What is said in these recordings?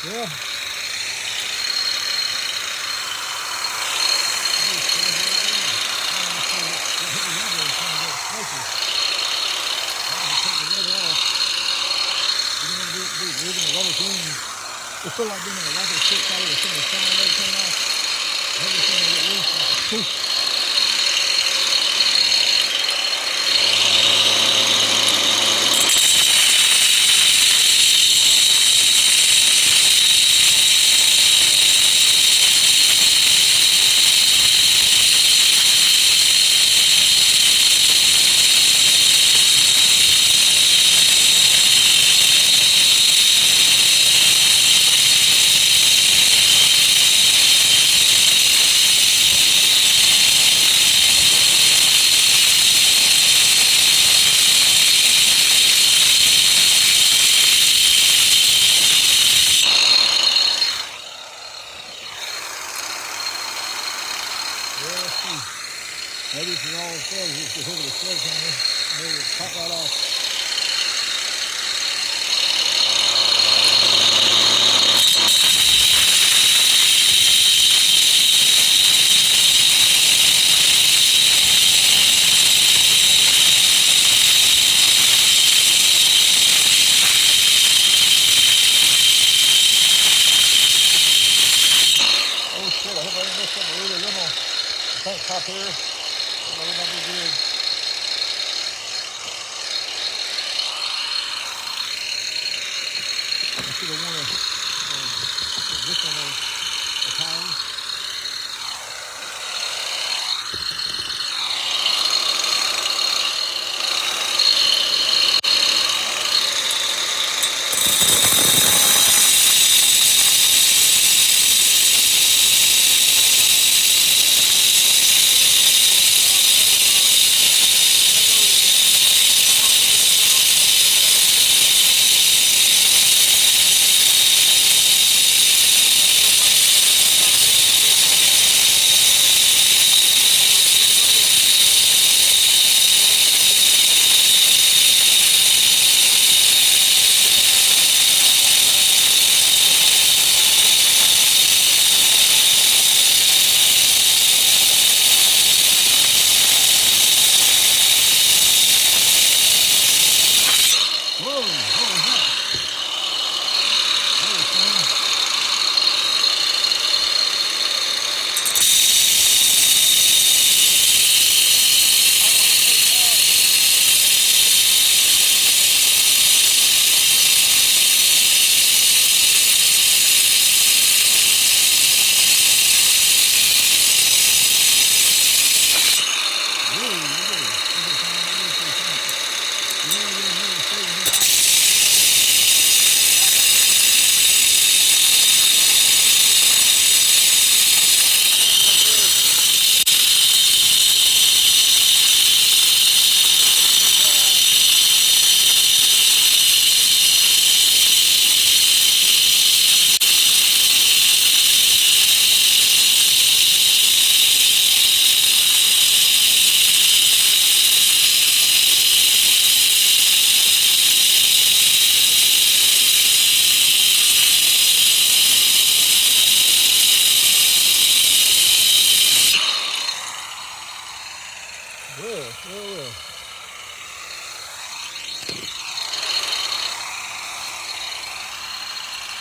Yeah. It feel like being in a rocket ship, probably with some of the sound that came off. Everything will get loose like a poof. Maybe if you're all frozen, you just hit the sledgehammer, maybe it'll pop right off. Oh shit, I hope I didn't miss something really little. Tank top here. That'll not be good. I should have worn a zip on the tires. Well.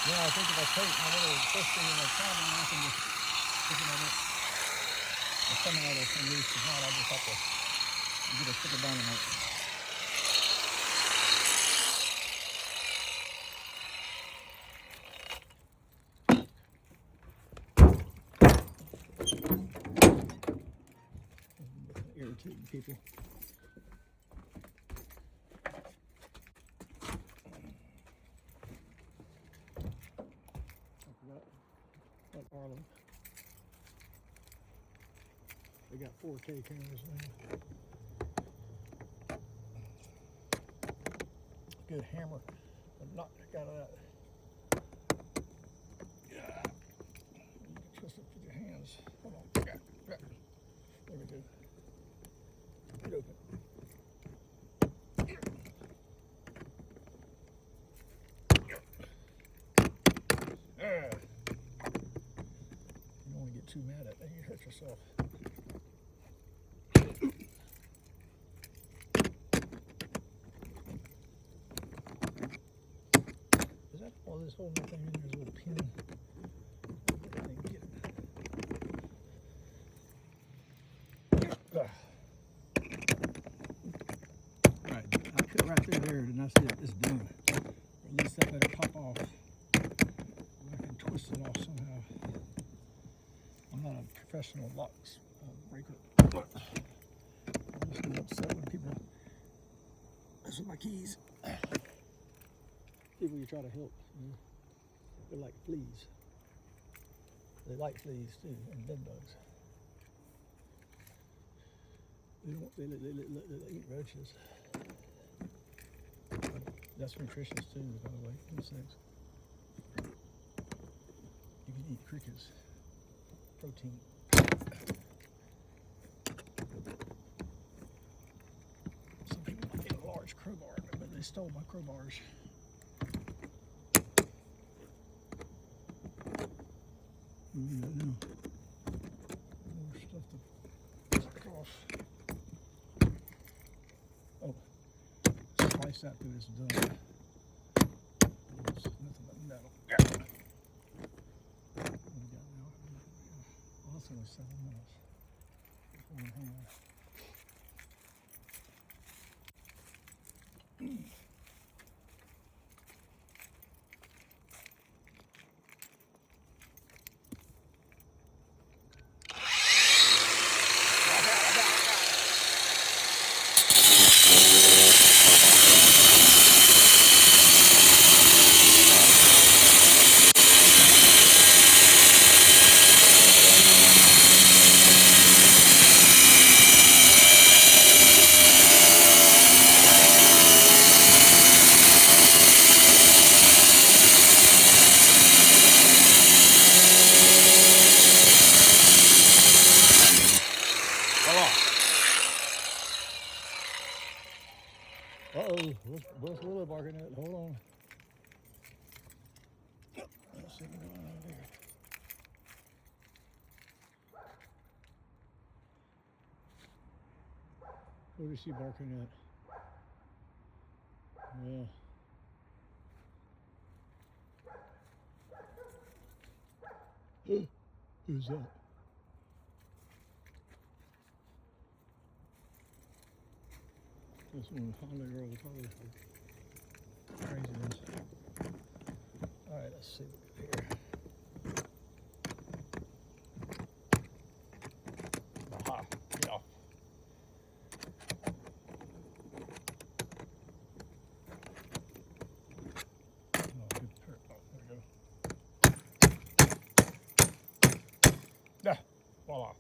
Yeah, I think if I take my little twisting in the camera, I can just stick it on it. Or somehow it'll come loose. If not, I'll just have to get a stick of dynamite. shooting people. Like Arlen. They got 4K cameras now. Good hammer. I'm not out of that. Yeah. You can twist it with your hands. Hold on. Yeah. There we go. Get open. You don't want to get too mad at that. You hurt yourself. Is that all this whole thing in there is a little pin? Right, I cut right through there, and that's it. It's done. Or at least that better pop off. I can twist it off somehow. I'm not a professional locks breaker. I'm just get upset when people mess with my keys. People you try to help, you know, they're like fleas. They like fleas too, and bed bugs. They eat roaches. That's nutritious too, by the way, insects. You can eat crickets. Protein. Some people might get a large crowbar, but they stole my crowbars. What do we got now? More stuff to take off. Oh, slice that through this done. It's nothing but metal. Yeah. What do we got now? Oh, that's only 7 minutes. Just one hand. Uh-oh, what's Willow barking at? Hold on. Let's see what's going on there. What is she barking at? Yeah. Who's that? This one, Holly Girl, probably craziness. All right, let's see what we got here. Aha, yeah. Oh, good hurt. Oh, there we go. Yeah, voila.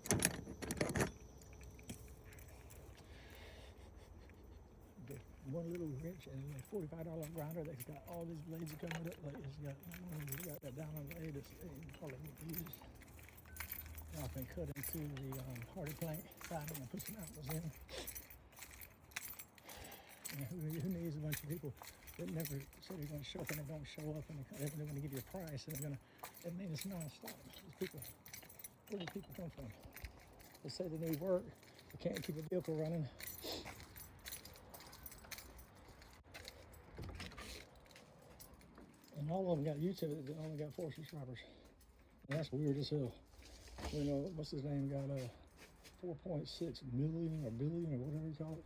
One little wrench and a $45 grinder that's got all these blades that come with it. Like it's got that down on the blade. It's probably use. Now I can cut into the hardy plank siding and put some outlets in. And who needs a bunch of people that never say they're going to show up and they don't show up and they're going to give you a price and they're going to, I mean, it's non-stop. These people, where do people come from? They say they need work, they can't keep a vehicle running. And all of them got YouTube, they only got 4 subscribers. And that's weird as hell. You know, what's his name? Got 4.6 million or billion or whatever you call it.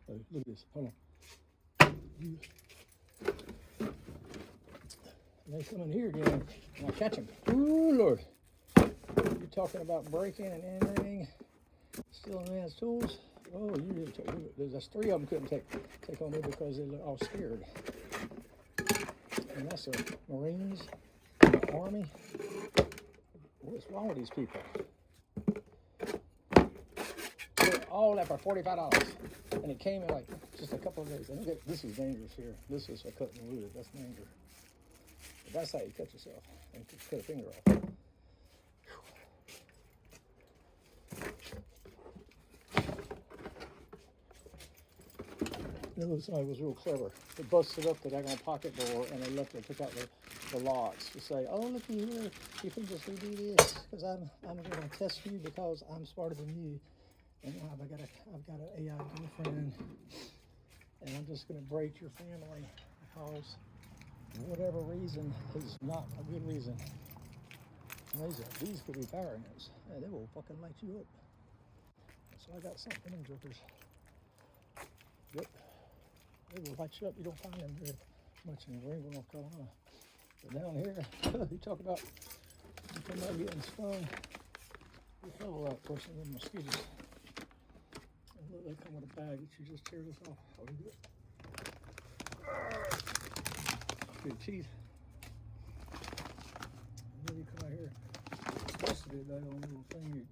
Hey, look at this. Hold on. They come in here again and I catch them. Ooh, Lord. You're talking about breaking and anything. Still Advanced Tools. Oh, you didn't take. There's 3 of them couldn't take on me because they look all scared. And that's the Marines, the Army. What's wrong with these people? All that for $45, and it came in like just a couple of days. And look at, this is dangerous here. This is for cutting wood. That's dangerous. But that's how you cut yourself and cut a finger off. It looks like it was real clever. They busted up the daggone pocket door and they left it, took out the locks to say, "Oh, look here, you can just redo this because I'm going to test you because I'm smarter than you, and I've got an AI girlfriend, and I'm just going to break your family because whatever reason is not a good reason." And these could be fire ants, and they will fucking light you up. So I got something for them jokers. Yep. They will light you up. You don't find them very much in Greenville, North Carolina. But down here, you talk about getting stung. You fell out person with mosquitoes. And look, they come with a bag that you just tear this off. How do you do it? Good teeth. And then you come out here. It's supposed to be that little thing you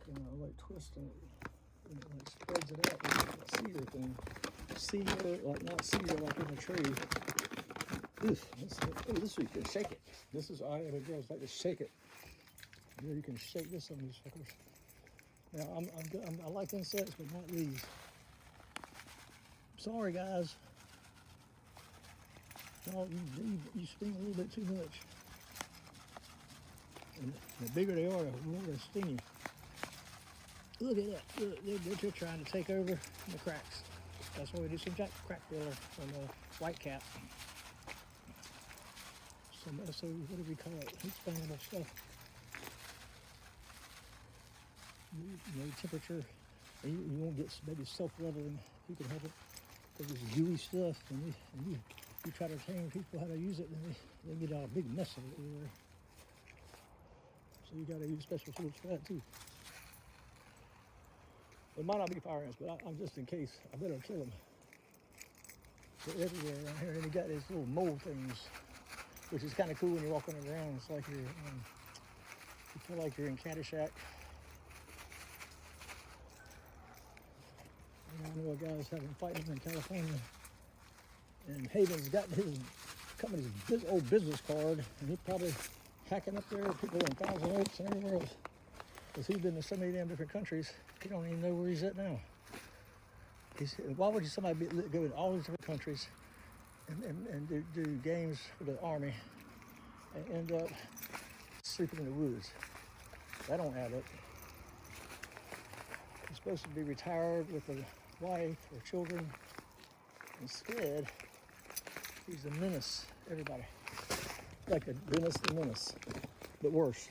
can like twist it. And it like spreads it out like a cedar thing. Cedar, like not cedar like in a tree. This you can shake it. This is I have a girls like to shake it. You can shake this on these fuckers. Now I like insects, but not these. Sorry guys. No, you sting a little bit too much. And the bigger they are, the more they sting you. Look at that. Look, they're trying to take over the cracks. That's why we do some crack filler from the white cap. Some SO, what do we call it? Expandable stuff. You know, temperature, and you won't get maybe self-leveling. You can have it because it's gooey stuff, and you try to train people how to use it, and they get a big mess of it everywhere. So you got to use special tools for that too. It might not be fire ants, but I'm just in case. I better kill them. They're everywhere around here, and you got these little mole things, which is kind of cool when you're walking around. It's like you feel like you're in Caddyshack. And I know a guy's having fighting in California, and Haven's got his company's old business card, and he's probably hacking up there. People in Thousand Oaks and everywhere else, because he's been to so many damn different countries. He don't even know where he's at now. Why would somebody go in all these different countries and do games for the Army and end up sleeping in the woods? That don't add up. He's supposed to be retired with a wife or children. Instead, he's a menace to everybody. Like a Dennis the Menace, but worse.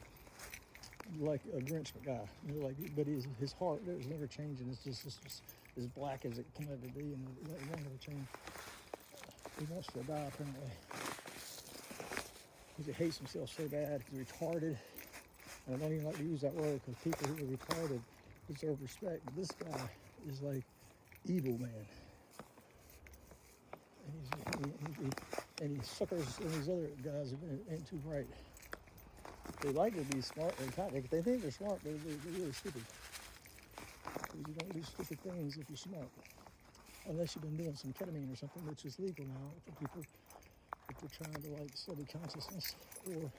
Like a Grinch guy, you know, like, but his heart is never changing. It's just as black as it can ever be, and it won't ever change. He wants to die apparently. He hates himself so bad. He's retarded, and I don't even like to use that word because people who are retarded deserve respect. But this guy is like evil man, and he suckers and these other guys ain't too bright. They like to be smart. They think they're smart, but they're really stupid. Because you don't do stupid things if you're smart. Unless you've been doing some ketamine or something, which is legal now for people if they're trying to like study consciousness or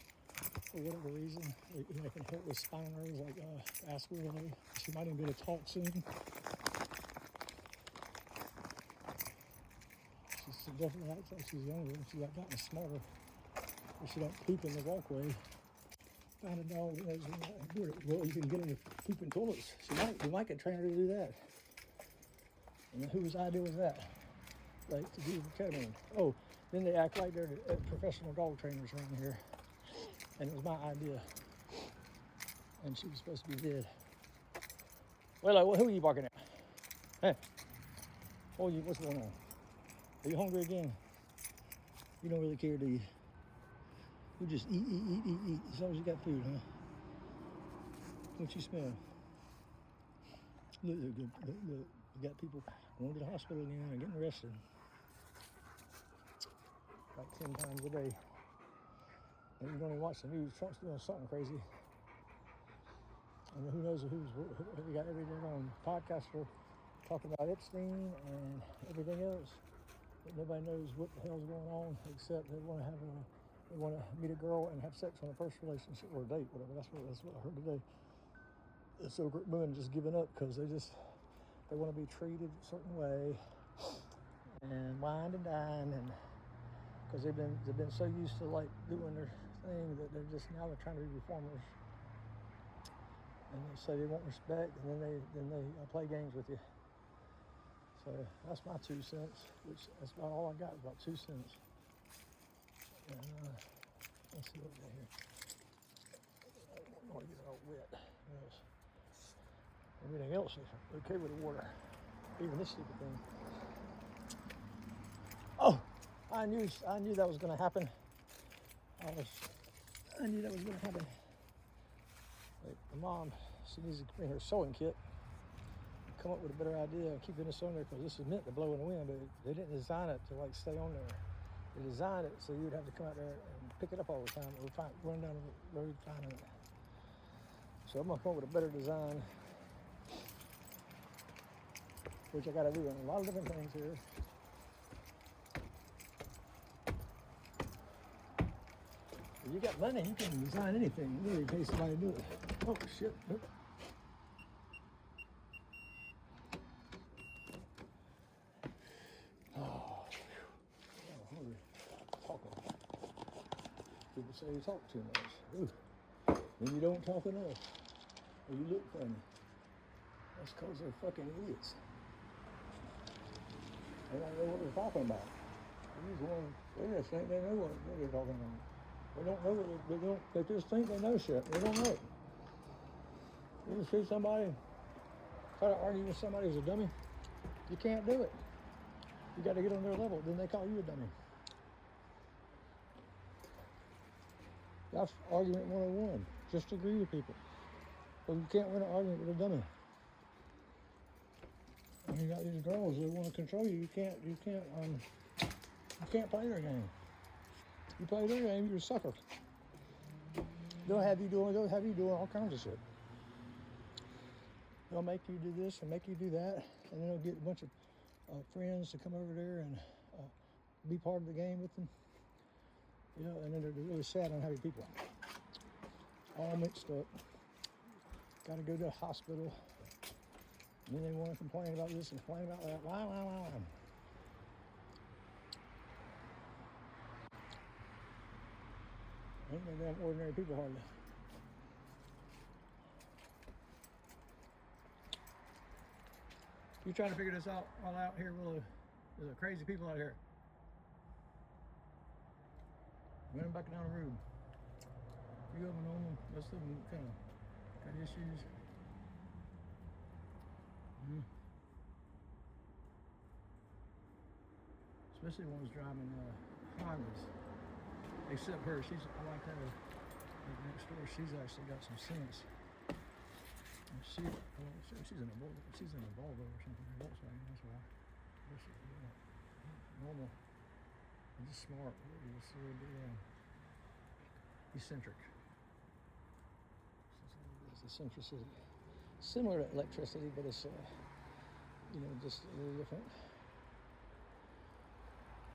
for whatever reason. It can help with spinal nerves like vascularly. She might even be able to talk soon. She definitely acts like she's younger. She's gotten smarter. But she don't poop in the walkway. Find a dog that knows how to do it. Well, you can get her to poop in toilets. We might get trained her to do that. And whose idea was that? Like to do the ketamine. Oh, then they act like they're professional dog trainers around here. And it was my idea. And she was supposed to be dead. Well, who are you barking at? Hey. What's going on? Are you hungry again? You don't really care, do you? You just eat as long as you got food, huh? What you smell? You got people going to the hospital again and getting arrested like 10 times a day. And you don't even watch the news. Trump's doing something crazy. And who knows who got everything on podcasts for talking about Epstein and everything else. But nobody knows what the hell's going on except they want to meet a girl and have sex on a first relationship or a date, whatever. That's what I heard today. So women just giving up because they want to be treated a certain way and wined and dined, and because they've been so used to like doing their thing that they're trying to be reformers, and they say they want respect, and then they play games with you. So that's my 2 cents, which that's about all I got, about 2 cents. And let's see what we got here. I don't want to get it all wet. Yes. Everything else is okay with the water, even this stupid thing. Oh, I knew that was going to happen. I knew that was going to happen. Like, the mom, she needs to bring her sewing kit, come up with a better idea of keeping this on there, because this is meant to blow in the wind, but they didn't design it to like stay on there. They designed it so you would have to come out there and pick it up all the time, or run down the road finding it. So I'm gonna come up with a better design, which I got to do on a lot of different things here. If you got money, you can design anything. You really pay somebody to do it. Oh shit! Nope. Oh, I'm hungry. Talking. People say you talk too much. Ooh. Then you don't talk enough, or you look funny. That's because they're fucking idiots. They don't know what they're talking about. They just think they know what they're talking about. They don't know they just think they know shit. They don't know it. You just see somebody try to argue with somebody who's a dummy, you can't do it. You got to get on their level, then they call you a dummy. That's argument 101. Just agree with people. But you can't win an argument with a dummy. And you got these girls that want to control you. You can't play their game. You play their game, you're a sucker. They'll have you doing all kinds of shit. They'll make you do this and make you do that, and then they'll get a bunch of friends to come over there and be part of the game with them. You know, and then they're really sad, unhappy people. All mixed up. Got to go to the hospital. And then they want to complain about this and complain about that. Why? Ain't no damn ordinary people hardly. You trying to figure this out all out here, Willow? There's crazy people out here. Running back down the road. A few of them normal, most of them kind of got issues. Especially ones driving Hondas. Except her, I like her next door. She's actually got some sense. And she's in a Volvo or something, a Volkswagen. That's why. Normal. And just smart. It's a little bit eccentric. It's eccentricity. Similar to electricity, but it's just a little different.